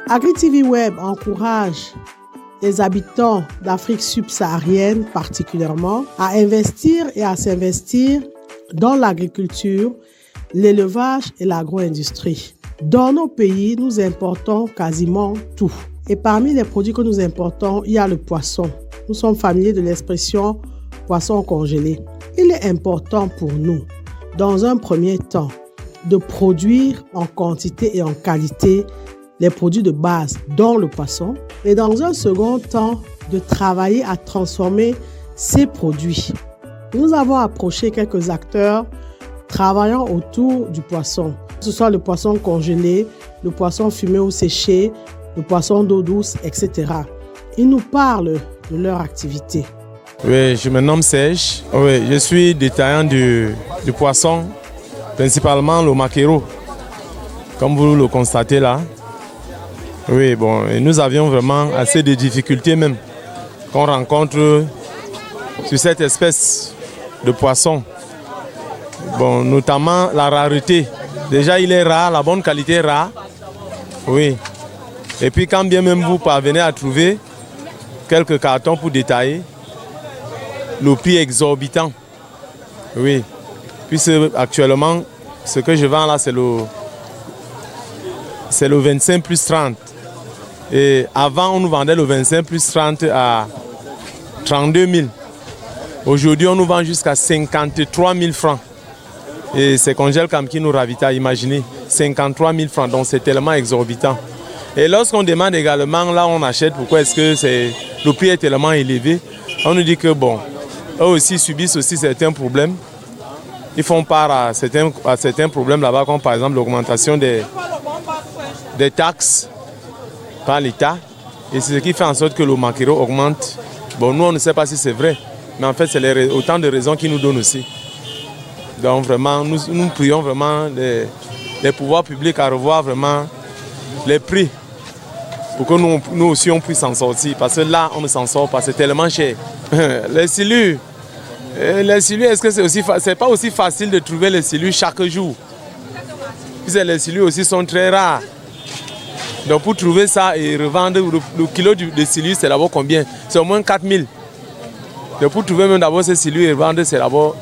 AgriTV Web encourage les habitants d'Afrique subsaharienne particulièrement à investir et à s'investir dans l'agriculture, l'élevage et l'agro-industrie. Dans nos pays, nous importons quasiment tout. Et parmi les produits que nous importons, il y a le poisson. Nous sommes familiers de l'expression poisson congelé. Il est important pour nous, dans un premier temps, de produire en quantité et en qualité les produits de base, dont le poisson, et dans un second temps, de travailler à transformer ces produits. Nous avons approché quelques acteurs travaillant autour du poisson, que ce soit le poisson congelé, le poisson fumé ou séché, le poisson d'eau douce, etc. Ils nous parlent de leur activité. Oui, je me nomme Serge. Oui, je suis détaillant du poisson, principalement le maquereau, comme vous le constatez là. Oui, bon, et nous avions vraiment assez de difficultés même qu'on rencontre sur cette espèce de poisson. Bon, notamment la rareté. Déjà, il est rare, la bonne qualité est rare. Oui. Et puis, quand bien même vous parvenez à trouver quelques cartons pour détailler, le prix est exorbitant. Oui. Puis, actuellement, ce que je vends là, c'est le 25 plus 30. Et avant, on nous vendait le 25 plus 30 à 32 000. Aujourd'hui, on nous vend jusqu'à 53 000 francs. Et c'est Congelcam qui nous ravitaille, imaginez, 53 000 francs, donc c'est tellement exorbitant. Et lorsqu'on demande également, là on achète, pourquoi est-ce que le prix est tellement élevé, on nous dit que bon, eux aussi subissent aussi certains problèmes. Ils font part à certains problèmes là-bas, comme par exemple l'augmentation des taxes par l'État. Et c'est ce qui fait en sorte que le maquereau augmente. Bon, nous on ne sait pas si c'est vrai, mais en fait c'est autant de raisons qu'ils nous donnent aussi. Donc vraiment, nous prions vraiment les pouvoirs publics à revoir vraiment les prix pour que nous aussi on puisse s'en sortir. Parce que là, on ne s'en sort pas, c'est tellement cher. Les silures, est-ce que c'est pas aussi facile de trouver les silures chaque jour? Puis les silures aussi sont très rares. Donc pour trouver ça et revendre, le kilo de silures, c'est d'abord combien? C'est au moins 4 000. Donc pour trouver même d'abord ces silures et vendre, c'est d'abord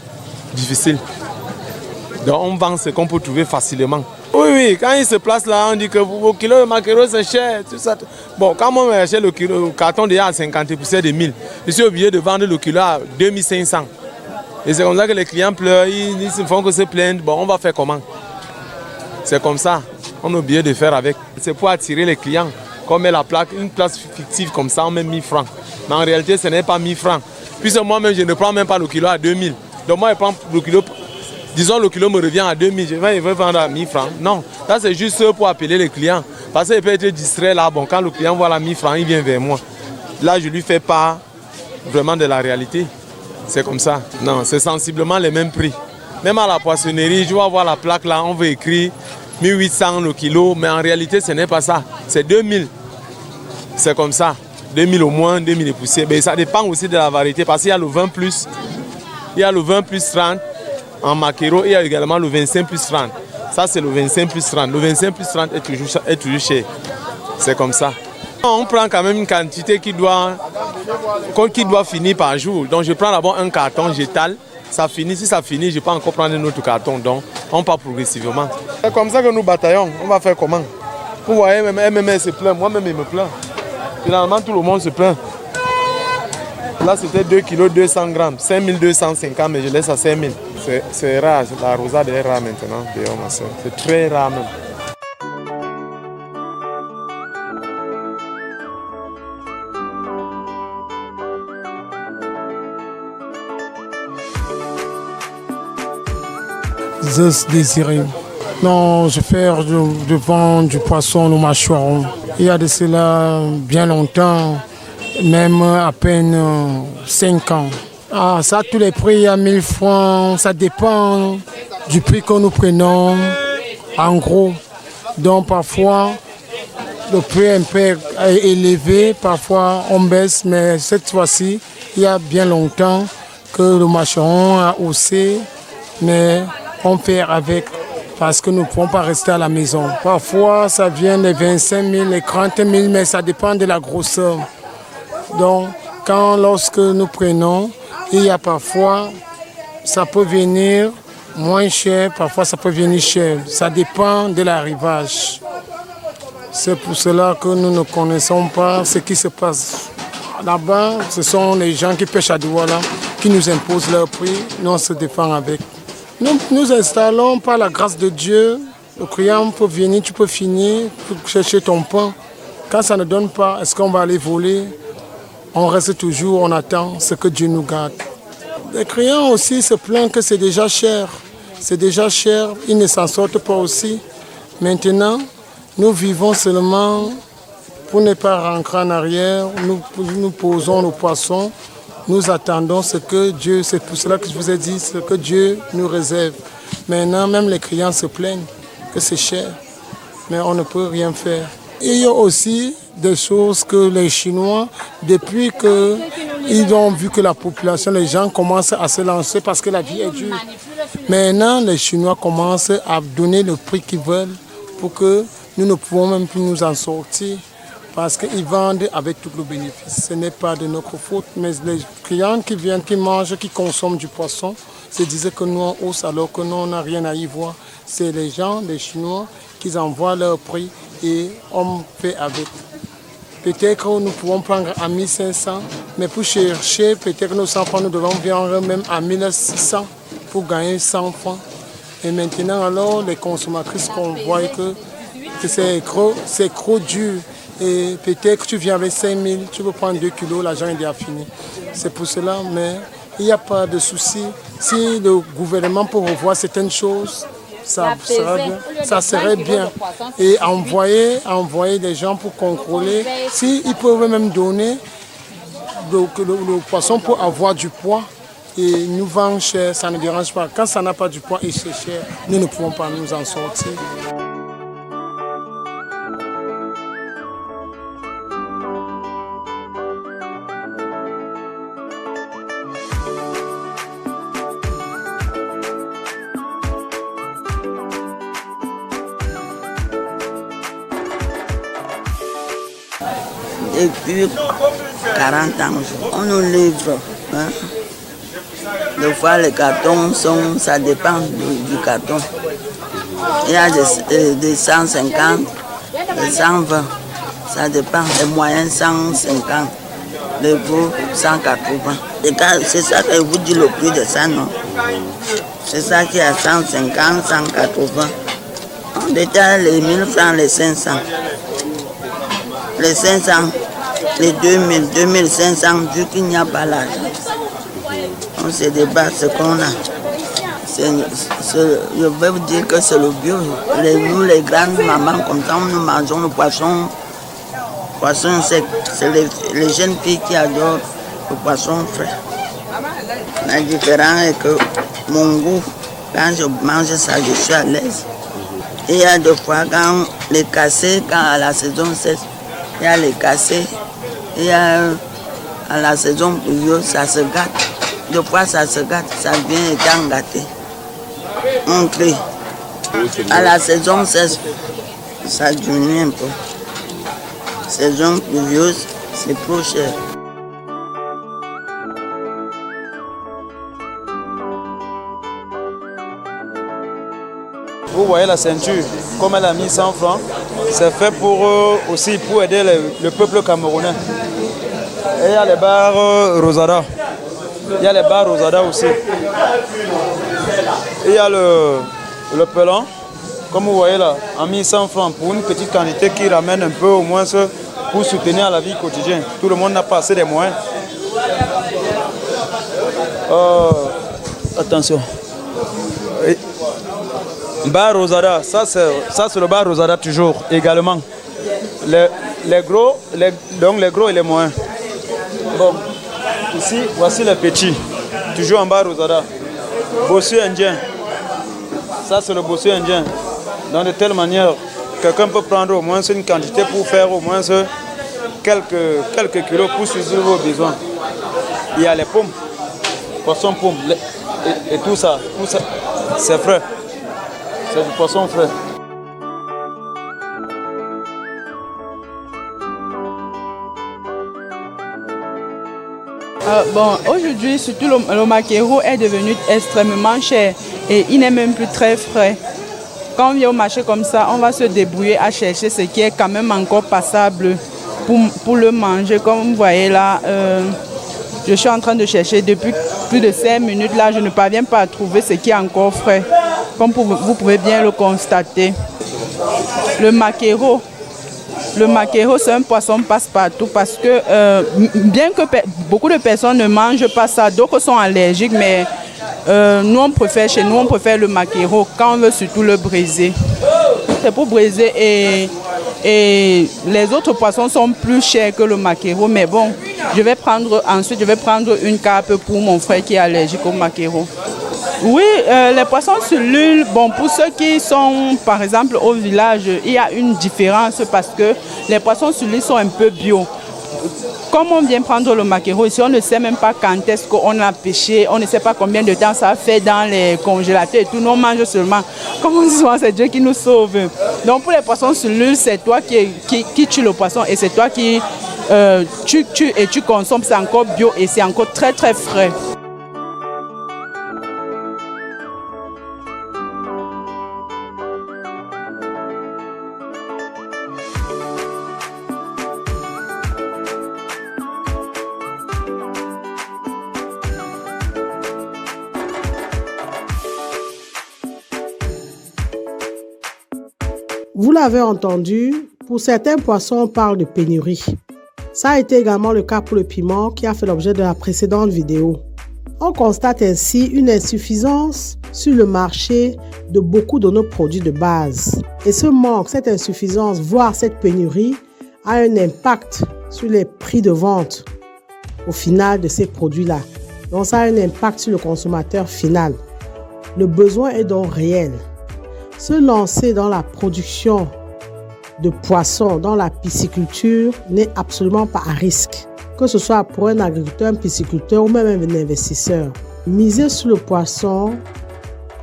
difficile. Donc on vend ce qu'on peut trouver facilement. Oui, quand il se place là, on dit que vos kilos de maquereau c'est cher, tout ça. Bon, quand moi j'achète le carton déjà à 50% de 1000, je suis obligé de vendre le kilo à 2500. Et c'est comme ça que les clients pleurent, ils se font que se plaindre. Bon, on va faire comment? C'est comme ça, on est obligé de faire avec. C'est pour attirer les clients. Qu'on met la plaque, une place fictive comme ça, on met 1000 francs. Mais en réalité, ce n'est pas 1000 francs. Puisque moi-même, je ne prends même pas le kilo à 2000. Donc moi, je prends le kilo. Disons le kilo me revient à 2000, je vais vendre à 1000 francs. Non, ça c'est juste pour appeler les clients. Parce qu'il peut être distrait là, bon, quand le client voit la 1000 francs, il vient vers moi. Là, je lui fais pas vraiment de la réalité. C'est comme ça. Non, c'est sensiblement les mêmes prix. Même à la poissonnerie, je vais voir la plaque là, on veut écrire 1800 le kilo, mais en réalité, ce n'est pas ça. C'est 2000. C'est comme ça. 2000 au moins, 2000 et poussière. Mais ça dépend aussi de la variété parce qu'il y a le 20 plus, il y a le 20 plus 30. En maquereau, il y a également le 25 plus 30. Ça, c'est le 25 plus 30. Le 25 plus 30 est toujours cher. C'est comme ça. On prend quand même une quantité qui doit finir par jour. Donc, je prends d'abord un carton, j'étale. Ça finit. Si ça finit, je peux encore prendre un autre carton. Donc, on part progressivement. C'est comme ça que nous bataillons. On va faire comment? Vous voyez, même se plaint. Moi-même, il me plaint. Finalement, tout le monde se plaint. Là, c'était 2 kg 200 grammes. 5250, mais je laisse à 5000. C'est rare, la rosade est rare maintenant, c'est très rare même. Zeus Désiré. Non, je vends du poisson au mâchoiron. Il y a de cela bien longtemps, même à peine 5 ans. Ah, ça, tous les prix, il y a 1000 francs, ça dépend du prix que nous prenons, en gros. Donc parfois, le prix est un peu élevé, parfois on baisse, mais cette fois-ci, il y a bien longtemps que le mâcheron a haussé, mais on fait avec parce que nous ne pouvons pas rester à la maison. Parfois, ça vient les 25 000, les 30 000, mais ça dépend de la grosseur. Donc, lorsque nous prenons, il y a parfois, ça peut venir moins cher, parfois ça peut venir cher. Ça dépend de l'arrivage. C'est pour cela que nous ne connaissons pas ce qui se passe. Là-bas, ce sont les gens qui pêchent à Douala qui nous imposent leur prix. Nous, on se défend avec. Nous installons par la grâce de Dieu. Le client peut venir, tu peux finir, tu peux chercher ton pain. Quand ça ne donne pas, est-ce qu'on va aller voler? On reste toujours, on attend ce que Dieu nous garde. Les clients aussi se plaignent que c'est déjà cher. C'est déjà cher, ils ne s'en sortent pas aussi. Maintenant, nous vivons seulement pour ne pas rentrer en arrière. Nous posons nos poissons. Nous attendons ce que Dieu, c'est pour cela que je vous ai dit, ce que Dieu nous réserve. Maintenant, même les clients se plaignent que c'est cher, mais on ne peut rien faire. Il y a aussi des choses que les Chinois, depuis qu'ils ont vu que la population, les gens commencent à se lancer parce que la vie est dure. Maintenant, les Chinois commencent à donner le prix qu'ils veulent pour que nous ne pouvons même plus nous en sortir. Parce qu'ils vendent avec tout le bénéfice. Ce n'est pas de notre faute, mais les clients qui viennent, qui mangent, qui consomment du poisson, se disaient que nous on hausse alors que nous on n'a rien à y voir. C'est les gens, les Chinois, qui envoient leur prix et on fait avec. Peut-être que nous pouvons prendre à 1500, mais pour chercher, peut-être que nos enfants, nous devons vendre même à 1600 pour gagner 100 francs. Et maintenant, alors, les consommatrices qu'on voit que c'est trop dur. Et peut-être que tu viens avec 5 000, tu peux prendre 2 kilos, l'argent est déjà fini. C'est pour cela, mais il n'y a pas de souci. Si le gouvernement peut revoir certaines choses, ça serait bien. Et envoyer des gens pour contrôler. S'ils peuvent même donner le poisson pour avoir du poids et nous vendre cher, ça ne dérange pas. Quand ça n'a pas du poids et c'est cher, nous ne pouvons pas nous en sortir. Depuis 40 ans, on nous livre. Hein. Des fois, les cartons ça dépend du carton. Il y a des 150, des 120, ça dépend. Les moyens 150, les gros 180. C'est ça que je vous dis le prix de ça, non? C'est ça qui est à 150, 180. On détaille les 1000 francs, les 500. Les 500, les 2000, 2500, vu qu'il n'y a pas l'argent. On se débat ce qu'on a. Je vais vous dire que c'est le bio. Nous, les grandes mamans, comme ça, nous mangeons le poisson. Poisson sec. C'est les jeunes filles qui adorent le poisson frais. La différence est que mon goût, quand je mange ça, je suis à l'aise. Il y a des fois, quand les cassés, quand à la saison sèche, il y a les cassés, il y a à la saison pluvieuse, ça se gâte. Des fois, ça se gâte, ça vient étant gâté. On crie. À la saison sèche, ça diminue un peu. Saison pluvieuse, c'est trop cher. Vous voyez la ceinture, comme elle a mis 100 francs, c'est fait aussi pour aider le peuple camerounais. Et il y a les bars Rosada. Il y a les bars Rosada aussi. Et il y a le pelon, comme vous voyez là, en 1100 francs pour une petite quantité qui ramène un peu au moins pour soutenir la vie quotidienne. Tout le monde n'a pas assez de moyens. Attention. Bar Rosada, ça c'est le bar Rosada toujours, également. Les gros et les moyens. Bon, ici, voici les petits, toujours en bar Rosada. Bossu indien, ça c'est le bossu indien. Donc de telle manière, quelqu'un peut prendre au moins une quantité pour faire au moins quelques kilos pour suivre vos besoins. Il y a les pommes, poissons pommes, et tout ça c'est frais. C'est du poisson frais. Bon, aujourd'hui, surtout le maquereau est devenu extrêmement cher et il n'est même plus très frais. Quand on vient au marché comme ça, on va se débrouiller à chercher ce qui est quand même encore passable pour le manger. Comme vous voyez là, je suis en train de chercher depuis plus de 5 minutes. Là, je ne parviens pas à trouver ce qui est encore frais. Comme vous pouvez bien le constater. Le maquereau, c'est un poisson passe-partout parce que bien que beaucoup de personnes ne mangent pas ça, d'autres sont allergiques, mais chez nous, on préfère le maquereau quand on veut surtout le briser. C'est pour briser et les autres poissons sont plus chers que le maquereau, mais bon, je vais prendre une carpe pour mon frère qui est allergique au maquereau. Oui, les poissons sur l'île, bon, pour ceux qui sont, par exemple, au village, il y a une différence parce que les poissons sur l'île sont un peu bio. Comme on vient prendre le maquereau ici, on ne sait même pas quand est-ce qu'on a pêché, on ne sait pas combien de temps ça fait dans les congélateurs et tout. Nous, on mange seulement. Comme on dit souvent, c'est Dieu qui nous sauve. Donc pour les poissons sur l'île, c'est toi qui tue le poisson et c'est toi qui tu et tu consommes. C'est encore bio et c'est encore très très frais. Vous l'avez entendu, pour certains poissons, on parle de pénurie. Ça a été également le cas pour le piment qui a fait l'objet de la précédente vidéo. On constate ainsi une insuffisance sur le marché de beaucoup de nos produits de base. Et ce manque, cette insuffisance, voire cette pénurie, a un impact sur les prix de vente au final de ces produits-là. Donc ça a un impact sur le consommateur final. Le besoin est donc réel. Se lancer dans la production de poissons, dans la pisciculture, n'est absolument pas à risque. Que ce soit pour un agriculteur, un pisciculteur ou même un investisseur. Misez sur le poisson,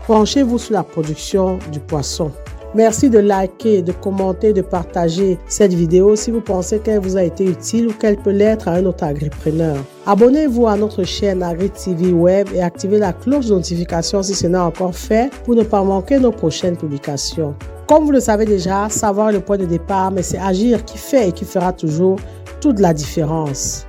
penchez-vous sur la production du poisson. Merci de liker, de commenter, de partager cette vidéo si vous pensez qu'elle vous a été utile ou qu'elle peut l'être à un autre agripreneur. Abonnez-vous à notre chaîne Agri TV Web et activez la cloche de notification si ce n'est encore fait pour ne pas manquer nos prochaines publications. Comme vous le savez déjà, savoir le point de départ, mais c'est agir qui fait et qui fera toujours toute la différence.